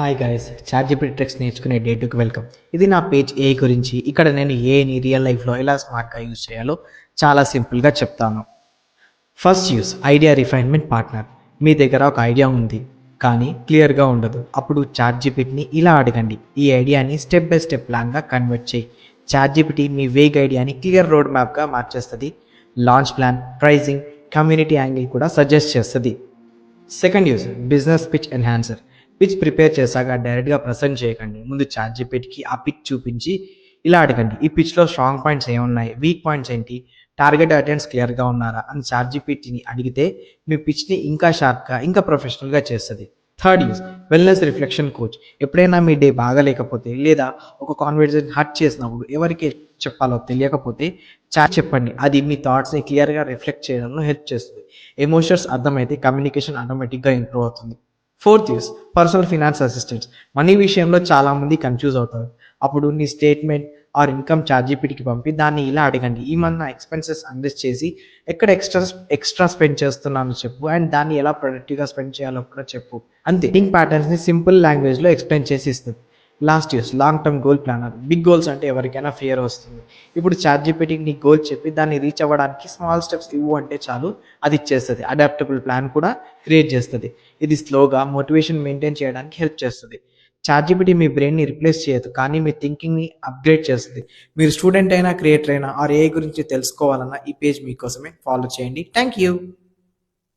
Hi guys, ChatGPT tricks నేర్చుకునే day 2కి welcome. ఇది నా పేజ్ ఏ గురించి. ఇక్కడ నేను ఏని రియల్ లైఫ్‌లో ఎలా స్మార్ట్‌గా యూజ్ చేయాలో చాలా సింపుల్‌గా చెప్తాను. First use idea refinement partner. మీ దగ్గర ఒక ఐడియా ఉంది కానీ క్లియర్‌గా ఉండదు. అప్పుడు చాట్‌జీపీటీని ఇలా అడగండి. ఈ ఐడియాని స్టెప్ బై స్టెప్ ప్లాన్‌గా కన్వర్ట్ చేయి. చాట్‌జీపీటీ మీ వేగ్ ఐడియాని క్లియర్ రోడ్ మ్యాప్‌గా మార్చేస్తుంది. Launch plan, pricing, community angle కూడా సజెస్ట్ చేస్తుంది. Second use business pitch enhancer. Pitch prepare చేశాక డైరెక్ట్గా ప్రజెంట్ చేయకండి. ముందు చాట్‌జీపీటీకి ఆ పిచ్ చూపించి ఇలా అడగండి. ఈ పిచ్‌లో స్ట్రాంగ్ పాయింట్స్ ఏమున్నాయి, వీక్ పాయింట్స్ ఏంటి, టార్గెట్ ఆడియన్స్ క్లియర్గా ఉన్నారా అని చాట్‌జీపీటీని అడిగితే మీ పిచ్ని ఇంకా షార్ప్గా ఇంకా ప్రొఫెషనల్గా చేస్తుంది. Third use wellness reflection coach. ఎప్పుడైనా మీ డే బాగలేకపోతే లేదా ఒక కాన్వర్జేషన్ హర్ట్ చేసినప్పుడు ఎవరికి చెప్పాలో తెలియకపోతే చాట్ చెప్పండి. అది మీ థాట్స్ని క్లియర్గా రిఫ్లెక్ట్ చేయడంలో హెల్ప్ చేస్తుంది. ఎమోషన్స్ అర్థమైతే కమ్యూనికేషన్ ఆటోమేటిక్గా ఇంప్రూవ్ అవుతుంది. Fourth use personal finance assistants. Money విషయంలో చాలామంది కన్ఫ్యూజ్ అవుతారు. అప్పుడు నీ స్టేట్మెంట్ ఆర్ ఇన్కమ్ చాట్‌జీపీటీకి పంపి దాన్ని ఇలా అడగండి. ఈ మంత్ నా ఎక్స్‌పెన్సెస్ అనలైజ్ చేసి ఎక్కడ ఎక్స్ట్రా స్పెండ్ చేస్తున్నానో చెప్పు అండ్ దాన్ని ఎలా ప్రొడక్టివ్‌గా స్పెండ్ చేయాలో కూడా చెప్పు. అంతే. థింకింగ్ ప్యాటర్న్స్‌ని సింపుల్ లాంగ్వేజ్‌లో ఎక్స్‌ప్లెయిన్ చేసి ఇస్తుంది. Last use long term goal planner. Big goals అంటే ఎవరికైనా ఫియర్ వస్తుంది. ఇప్పుడు చాట్‌జీపీటీకి నీ గోల్ చెప్పి దాన్ని రీచ్ అవ్వడానికి స్మాల్ స్టెప్స్ ఇవ్వు అంటే చాలు, అది ఇచ్చేస్తుంది. అడాప్టబుల్ ప్లాన్ కూడా క్రియేట్ చేస్తుంది. ఇది స్లోగా మోటివేషన్ మెయింటైన్ చేయడానికి హెల్ప్ చేస్తుంది. చాట్‌జీపీటీ మీ బ్రెయిన్‌ని రిప్లేస్ చేయదు, కానీ మీ థింకింగ్‌ని అప్‌గ్రేడ్ చేస్తుంది. మీరు స్టూడెంట్ అయినా, క్రియేటర్ అయినా ఆర్ ఏఐ గురించి తెలుసుకోవాలన్నా ఈ పేజ్ మీకోసమే. ఫాలో చేయండి. Thank you.